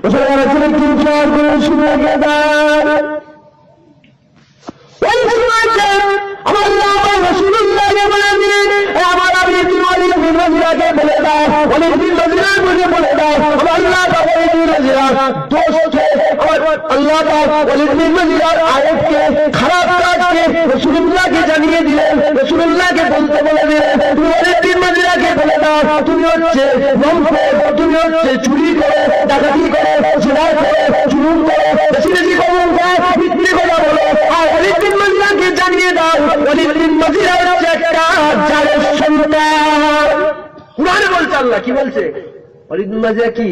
মুসলমানের ছেলে চিৎকার করে শুনে গেলেন। ওই সময়তে আমার আল্লাহ রাসূলুল্লাহকে বলে দিলেন, আমার ওয়ালিদ বিন মুগীরাকে বলে দাও, ওয়ালিদ বিন মুগীরার মুখে বলে দাও, আমার আল্লাহ ওয়ালিদ বিন মুগীরা দোষকে, আমার আল্লাহ ওয়ালিদ বিন মুগীরার আয়াতকে, খারাপ কাজকে রাসূলুল্লাহকে জানিয়ে দিলেন। রাসূলুল্লাহকে বলতে বলে দিলেন, তুমি ওয়ালিদ বিন মুগীরাকে বলে দাও, তুমি হচ্ছে লম্পট, তুমি হচ্ছে চুরি করে, ডাকাতি করে, জেনা করে, জুলুম করে, বেশি বেশি কলম করে, মিথ্যে কথা বলো। আর ওয়ালিদ বিন মুগীরাকে জানিয়ে দাও, ওয়ালিদ বিন মুগীরা হচ্ছে একটা জালের সন্তান। কুরআনে বলছে, আল্লাহ কি বলছে? ওয়ালিদ বিন মুগীরা কি?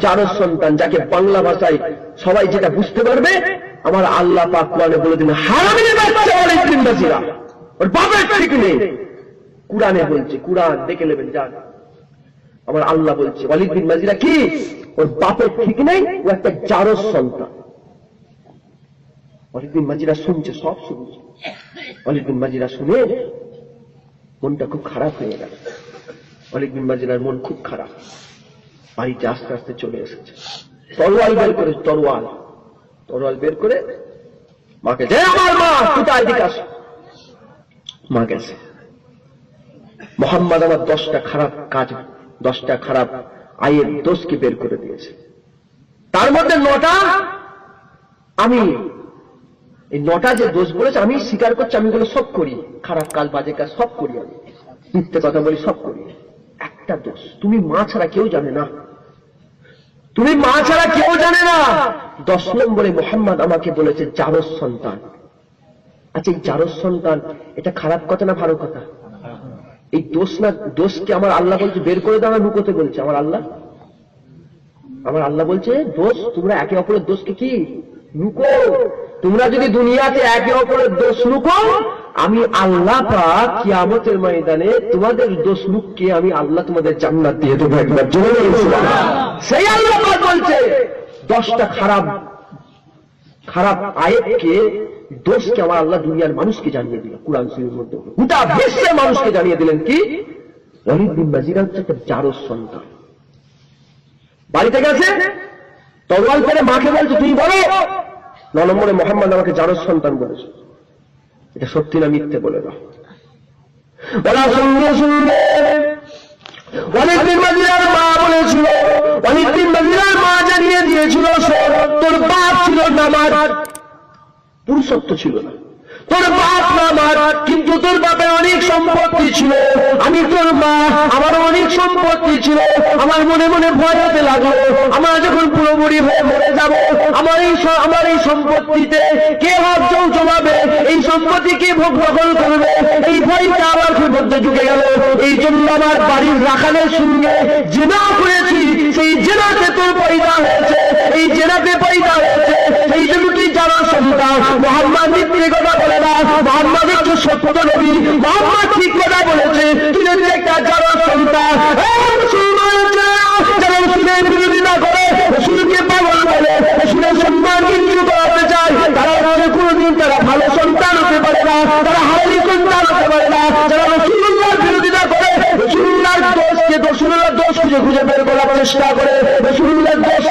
জালের সন্তান, যাকে বাংলা ভাষায় সবাই যেটা বুঝতে পারবে, আমার আল্লাহ পাক কোরআনে বলে দিলেন হারামির বাচ্চা ওয়ালিদ বিন মুগীরা, ওর বাপের ঠিক নেই। কুরআনে বলছে, কুরআন দেখে নেবেন যান। আমার আল্লাহ বলছে ওয়ালিদ বিন মুগীরা কি? ওর বাপের ঠিক নেই, ও একটা জারজ সন্তান। ওয়ালিদ বিন মুগীরা শুনছে, সব শুনছে। ওয়ালিদ বিন মুগীরা শুনে মনটা খুব খারাপ হয়ে গেল। ওয়ালিদ বিন মুগীরার মন খুব খারাপ। বাড়িতে আস্তে আস্তে চলে এসেছে, তরোয়াল বের করে, তরোয়াল বের করে মাকে, যে আমার মা কোথায়, দিকে আসো। মা গেছে, মোহাম্মদ আমার 10টা খারাপ কাজ, 10টা খারাপ আয়ের দোষকে বের করে দিয়েছে। তার মধ্যে 9টা আমি, এই 9টা যে দোষ বলেছে আমি স্বীকার করছি, আমি এগুলো সব করি, খারাপ কাজ, বাজে কাজ সব করি, আমি মিথ্যে কথা বলি, সব করি। একটা দোষ, তুমি মা ছাড়া কেউ জানে না, তুমি মা ছাড়া কেউ জানে না। 10 নম্বরে মোহাম্মদ আমাকে বলেছে জারজ সন্তান। আচ্ছা, এই জারজ সন্তান এটা খারাপ কথা না ভালো কথা? এই দোষ না, দোষকে আমার আল্লাহ বলছে বের করে দাও না লুকোতে বলছে? আমার আল্লাহ বলছে দোষ, তোমরা একে অপরের দোষকে কি লুকো। তোমরা যদি দুনিয়াতে একে অপরের দোষ লুকো, আমি আল্লাহ পাক কিয়ামতের ময়দানে তোমাদের দোষ লুকিয়ে আমি আল্লাহ তোমাদের জান্নাত দিয়ে দেবো। একবার জোরে সুবহানাল্লাহ। সেই আল্লাহ পাক বলছে 10টা খারাপ আয়াতকে, দোষকে আমার আল্লাহ দুনিয়ার মানুষকে জানিয়ে দিল। কুরআন শরীফের মধ্যে গোটা বিশ্বের মানুষকে জানিয়ে দিলেন কি? ওয়ালিদ বিন মুগীরা হচ্ছে একটা জারজ সন্তান। বাড়িতে গেছে, তরোয়াল করে মাকে বলছে তুমি বলো। 9 নম্বরে মোহাম্মদ আমাকে জারজ সন্তান বলেছে, এটা সত্যি না মিথ্যে বলে দাও। বলা সঙ্গে সঙ্গে ওয়ালিদ বিন মুগীরার মা বলেছিল, ওয়ালিদ বিন মুগীরার মা জানিয়ে দিয়েছিল, তোর বাপ ছিল নামাজ, পুরুষত্ব ছিল না, তোর বাপ নামাজ, কিন্তু তোর বাপের অনেক সম্পত্তি ছিল। আমি তোর মা, আমার অনেক সম্পত্তি ছিল। আমার মনে মনে ভয় হতে লাগলো, আমরা যখন পুরোপুরি হয়ে মরে যাব, আমার এই সম্পত্তিতে কে হক জমাবে, এই সম্পত্তি কে ভোগ গ্রহণ করবে, এই ভয়টা আমার মধ্যে ঢুকে গেল। এই জন্য আমার বাড়ির রাখালের সঙ্গে জেনা করেছি, সেই জেনাতে তোর পয়দা হয়েছে, এই জেনাতে পয়দা হয়েছে, সেই জন্য তুই যারা সন্তান। মোহাম্মদ মিথ্যে কথা বলে না, মোহাম্মদ একটু সত্য নবী, মোহাম্মদ ঠিক কথা বলেছে, তুই যদি একটা যারা সন্তান। যারা রসুলের বিরোধিতা করে, রসুলকে পাগল বলে, রসুলের সন্তানকে নিয়ে করাতে চায়, তারা কোনোদিন তারা ভালো সন্তান হতে পারে না, তারা হারালি সন্তান হতে পারে না। যারা রসুল্লাহর বিরোধিতা করে, রসুল্লাহর দোষকে, রসুল্লাহর দোষ খুঁজে বের করার চেষ্টা করে, রসুল্লাহর দোষ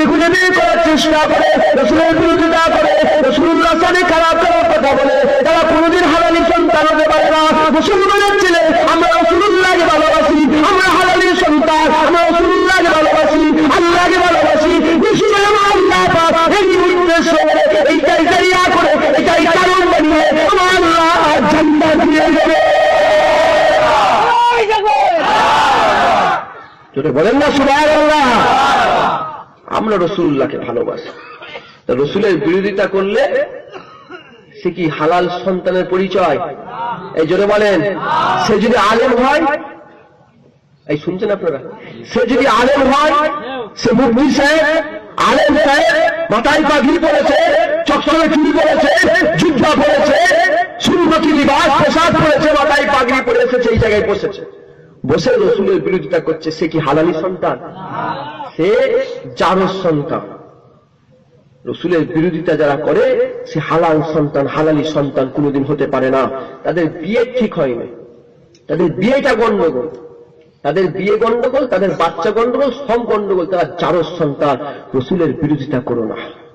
খুঁজে বের করার চেষ্টা করে, রসুলের বিরোধিতা করে, রসুল্লাহ সাথে খারাপ কথা বলে, তারা কোনোদিন হালালি সন্তান হতে পারে না। মুসলমানের ছেলে, আমরা রসুল্লাহকে ভালোবাসি, আমরা হালালি সন্তান, আমরা রসুল্লাহকে ভালোবাসি, আল্লাহকে ভালোবাসি। আল্লাহ পাক এই উদ্দেশ্য করে, এইটাই জারিয়া করে, এটাই কারণ বানিয়ে আমার আল্লাহ জান্নাত দিয়ে দেবে। যদি বলেন না সুবহানাল্লাহ। আমরা রাসূলুল্লাহকে ভালোবাসি, রসুলের বিরোধিতা করলে সে কি হালাল সন্তানের পরিচয়? এই জোরে বলেন। সে যদি আলেম হয়, এই শুনছেন আপনারা, সে যদি আলেম হয়, সে মুফতি সাহেব, আলেম সাহেব, মাথায় পাগড়ি পরেছে, চকচকে চুল পরেছে, জুব্বা পরেছে, সুন্নতি লিবাস পোশাক পরেছে, মাথায় পাগড়ি পরেছে, সেই জায়গায় বসে রসুলের বিরোধিতা করছে, সে কি হালালি সন্তান? সে জারজ সন্তান। রসুলের বিরোধিতা যারা করে, সে হালাল সন্তান, হালালি সন্তান কোনোদিন হতে পারে না। তাদের বিয়ে ঠিক হয়নি, তাদের বিয়েটা গন্ডগোল। তাদের বিয়ে গন্ডগোল, তাদের বাচ্চা গন্ডগোল, সব গন্ডগোল, তারা জারজ সন্তান। রসুলের বিরোধিতা করো না।